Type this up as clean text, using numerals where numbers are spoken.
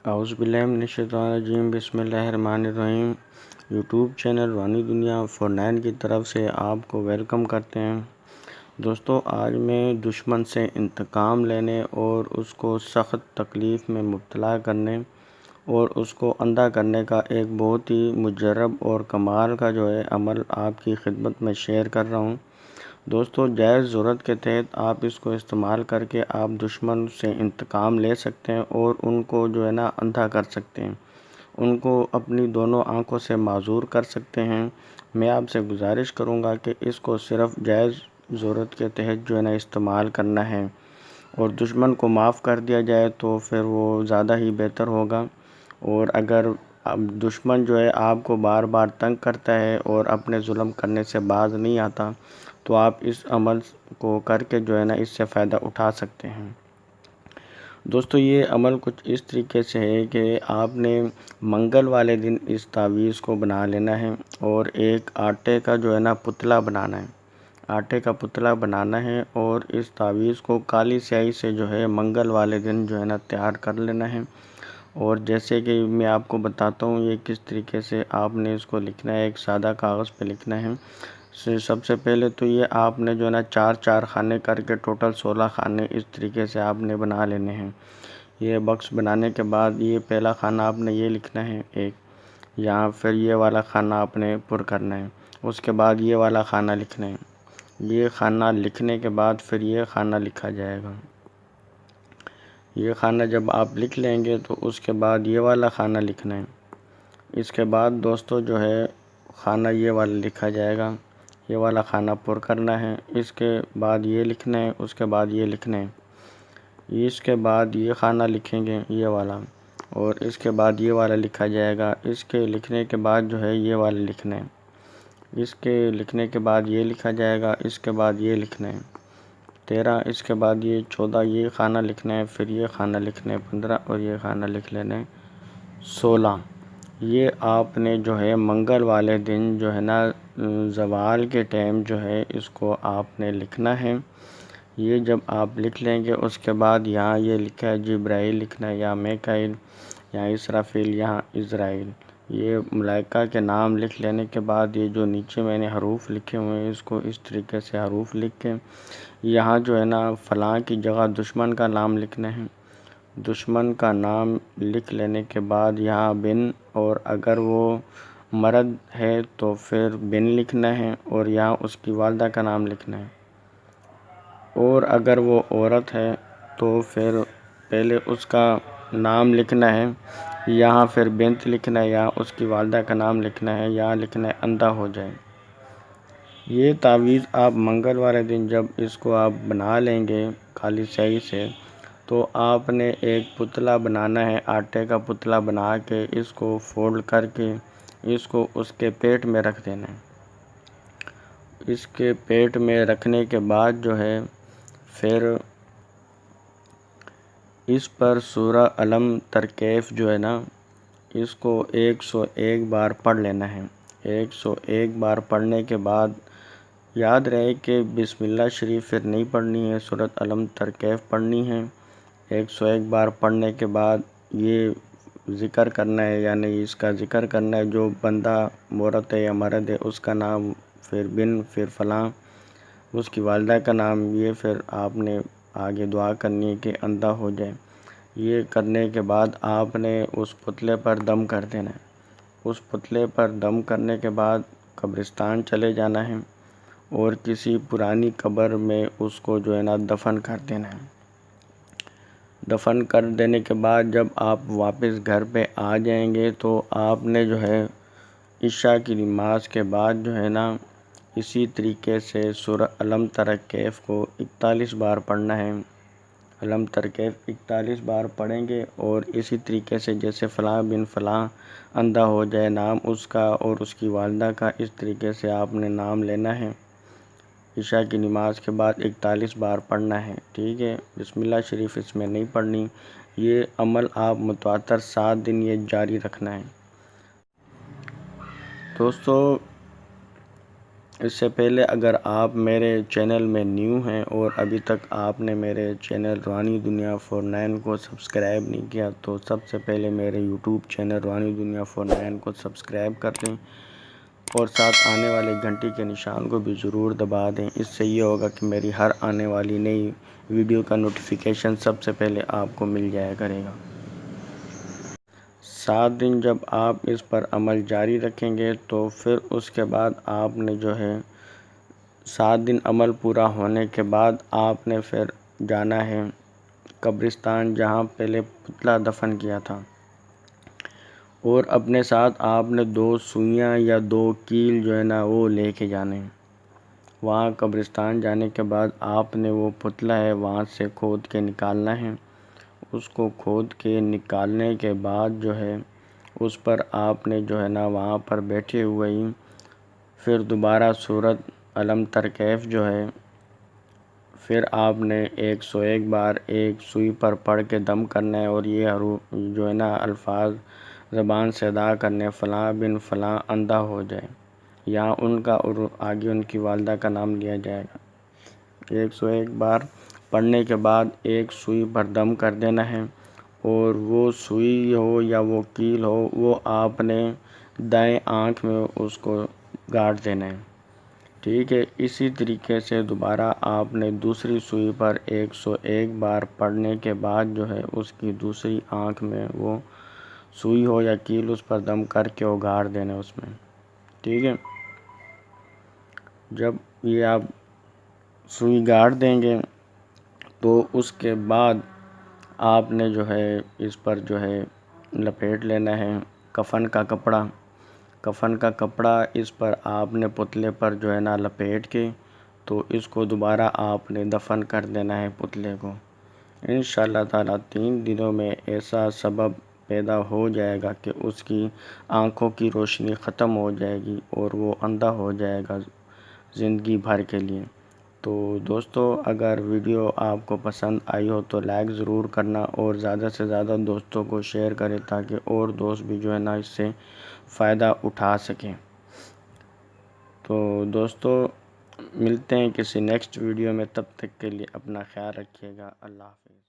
اعوذ باللہ من الشیطان الرجیم، بسم اللہ الرحمن الرحیم۔ یوٹیوب چینل روحانی دنیا 49 کی طرف سے آپ کو ویلکم کرتے ہیں۔ دوستو، آج میں دشمن سے انتقام لینے اور اس کو سخت تکلیف میں مبتلا کرنے اور اس کو اندھا کرنے کا ایک بہت ہی مجرب اور کمال کا عمل آپ کی خدمت میں شیئر کر رہا ہوں۔ دوستو، جائز ضرورت کے تحت آپ اس کو استعمال کر کے آپ دشمن سے انتقام لے سکتے ہیں اور ان کو اندھا کر سکتے ہیں، ان کو اپنی دونوں آنکھوں سے معذور کر سکتے ہیں۔ میں آپ سے گزارش کروں گا کہ اس کو صرف جائز ضرورت کے تحت استعمال کرنا ہے اور دشمن کو معاف کر دیا جائے تو پھر وہ زیادہ ہی بہتر ہوگا۔ اور اگر دشمن آپ کو بار بار تنگ کرتا ہے اور اپنے ظلم کرنے سے باز نہیں آتا تو آپ اس عمل کو کر کے اس سے فائدہ اٹھا سکتے ہیں۔ دوستو، یہ عمل کچھ اس طریقے سے ہے کہ آپ نے منگل والے دن اس تعویذ کو بنا لینا ہے اور ایک آٹے کا پتلا بنانا ہے۔ آٹے کا پتلا بنانا ہے اور اس تعویذ کو کالی سیاہی سے منگل والے دن تیار کر لینا ہے۔ اور جیسے کہ میں آپ کو بتاتا ہوں یہ کس طریقے سے آپ نے اس کو لکھنا ہے۔ ایک سادہ کاغذ پہ لکھنا ہے۔ سب سے پہلے تو یہ آپ نے چار خانے کر کے ٹوٹل 16 خانے اس طریقے سے آپ نے بنا لینے ہیں۔ یہ باکس بنانے کے بعد یہ پہلا خانہ آپ نے یہ لکھنا ہے ایک، یہاں پھر یہ والا خانہ آپ نے پر کرنا ہے، اس کے بعد یہ والا خانہ لکھنا ہے۔ یہ خانہ لکھنے کے بعد پھر یہ خانہ لکھا جائے گا۔ یہ خانہ جب آپ لکھ لیں گے تو اس کے بعد یہ والا خانہ لکھنا ہے۔ اس کے بعد دوستو خانہ یہ والا لکھا جائے گا، یہ والا خانہ پر کرنا ہے۔ اس کے بعد یہ لکھنا ہے، اس کے بعد یہ لکھنا ہے۔ اس کے بعد یہ خانہ لکھیں گے یہ والا، اور اس کے بعد یہ والا لکھا جائے گا۔ اس کے لکھنے کے بعد یہ والا لکھنا ہے۔ اس کے لکھنے کے بعد یہ لکھا جائے گا، اس کے بعد یہ لکھنا ہے 13، اس کے بعد یہ 14، یہ خانہ لکھنا ہے، پھر یہ خانہ لکھنا ہے 15 اور یہ خانہ لکھ لینا ہے 16۔ یہ آپ نے منگل والے دن زوال کے ٹائم اس کو آپ نے لکھنا ہے۔ یہ جب آپ لکھ لیں گے اس کے بعد یہاں یہ لکھا ہے جبرائیل لکھنا ہے، یا میکائیل، یا اسرافیل، یہاں اسرائیل، یہ ملائکہ کے نام لکھ لینے کے بعد یہ جو نیچے میں نے حروف لکھے ہوئے ہیں اس کو اس طریقے سے حروف لکھ کے یہاں فلاں کی جگہ دشمن کا نام لکھنا ہے۔ دشمن کا نام لکھ لینے کے بعد یہاں بن، اور اگر وہ مرد ہے تو پھر بن لکھنا ہے اور یہاں اس کی والدہ کا نام لکھنا ہے، اور اگر وہ عورت ہے تو پھر پہلے اس کا نام لکھنا ہے، یہاں پھر بنت لکھنا ہے، یہاں اس کی والدہ کا نام لکھنا ہے، یہاں لکھنا ہے اندھا ہو جائے۔ یہ تعویذ آپ منگل والے دن جب اس کو آپ بنا لیں گے کالی سیاہی سے تو آپ نے ایک پتلا بنانا ہے، آٹے کا پتلا بنا کے اس کو فولڈ کر کے اس کو اس کے پیٹ میں رکھ دینا ہے۔ اس کے پیٹ میں رکھنے کے بعد پھر اس پر سورہ علم ترکیف اس کو 101 بار پڑھ لینا ہے۔ 101 بار پڑھنے کے بعد یاد رہے کہ بسم اللہ شریف پھر نہیں پڑھنی ہے، سورۃ علم ترکیف پڑھنی ہے۔ 101 بار پڑھنے کے بعد یہ ذکر کرنا ہے، یعنی اس کا ذکر کرنا ہے، جو بندہ عورت ہے یا مرد ہے اس کا نام، پھر بن، پھر فلاں، اس کی والدہ کا نام، یہ پھر آپ نے آگے دعا کرنی ہے کہ اندھا ہو جائے۔ یہ کرنے کے بعد آپ نے اس پتلے پر دم کر دینا ہے۔ اس پتلے پر دم کرنے کے بعد قبرستان چلے جانا ہے اور کسی پرانی قبر میں اس کو دفن کر دینا ہے۔ دفن کر دینے کے بعد جب آپ واپس گھر پہ آ جائیں گے تو آپ نے عشاء کی نماز کے بعد اسی طریقے سے سورہ علم ترکیف کو 41 بار پڑھنا ہے۔ علم ترکیف 41 بار پڑھیں گے اور اسی طریقے سے جیسے فلاں بن فلاں اندھا ہو جائے نام اس کا اور اس کی والدہ کا، اس طریقے سے آپ نے نام لینا ہے۔ عشاء کی نماز کے بعد 41 بار پڑھنا ہے، ٹھیک ہے۔ بسم اللہ شریف اس میں نہیں پڑھنی۔ یہ عمل آپ متواتر 7 دن یہ جاری رکھنا ہے۔ دوستو، اس سے پہلے اگر آپ میرے چینل میں نیو ہیں اور ابھی تک آپ نے میرے چینل روحانی دنیا 49 کو سبسکرائب نہیں کیا تو سب سے پہلے میرے یوٹیوب چینل روحانی دنیا 49 کو سبسکرائب کر لیں اور ساتھ آنے والے گھنٹی کے نشان کو بھی ضرور دبا دیں۔ اس سے یہ ہوگا کہ میری ہر آنے والی نئی ویڈیو کا نوٹیفیکیشن سب سے پہلے آپ کو مل جایا کرے گا۔ 7 دن جب آپ اس پر عمل جاری رکھیں گے تو پھر اس کے بعد آپ نے جو ہے 7 دن عمل پورا ہونے کے بعد آپ نے پھر جانا ہے قبرستان جہاں پہلے پتلا دفن کیا تھا، اور اپنے ساتھ آپ نے 2 سوئیاں یا 2 کیل جو ہے نا وہ لے کے جانے ہیں۔ وہاں قبرستان جانے کے بعد آپ نے وہ پتلا ہے وہاں سے کھود کے نکالنا ہے۔ اس کو کھود کے نکالنے کے بعد جو ہے اس پر آپ نے جو ہے نا وہاں پر بیٹھے ہوئے ہی پھر دوبارہ سورۃ علم تر کیف جو ہے پھر آپ نے 101 بار ایک سوئی پر پڑھ کے دم کرنا ہے، اور یہ حروف جو ہے نا الفاظ زبان سے ادا کرنے، فلاں بن فلاں اندھا ہو جائے، یہاں ان کا اور آگے ان کی والدہ کا نام لیا جائے گا۔ 101 بار پڑھنے کے بعد ایک سوئی پر دم کر دینا ہے، اور وہ سوئی ہو یا وہ کیل ہو وہ آپ نے دائیں آنکھ میں اس کو گاڑ دینا ہے، ٹھیک ہے۔ اسی طریقے سے دوبارہ آپ نے دوسری سوئی پر 101 بار پڑھنے کے بعد جو ہے اس کی دوسری آنکھ میں وہ سوئی ہو یا کیل اس پر دم کر کے وہ گاڑ دینا ہے اس میں، ٹھیک ہے۔ جب یہ آپ سوئی گاڑ دیں گے تو اس کے بعد آپ نے جو ہے اس پر جو ہے لپیٹ لینا ہے کفن کا کپڑا۔ کفن کا کپڑا اس پر آپ نے پتلے پر جو ہے نا لپیٹ کے تو اس کو دوبارہ آپ نے دفن کر دینا ہے پتلے کو۔ انشاءاللہ تعالیٰ 3 دنوں میں ایسا سبب پیدا ہو جائے گا کہ اس کی آنکھوں کی روشنی ختم ہو جائے گی اور وہ اندھا ہو جائے گا زندگی بھر کے لیے۔ تو دوستو اگر ویڈیو آپ کو پسند آئی ہو تو لائک ضرور کرنا، اور زیادہ سے زیادہ دوستوں کو شیئر کریں تاکہ اور دوست بھی جو ہے نا اس سے فائدہ اٹھا سکیں۔ تو دوستو ملتے ہیں کسی نیکسٹ ویڈیو میں، تب تک کے لیے اپنا خیال رکھیے گا۔ اللہ حافظ۔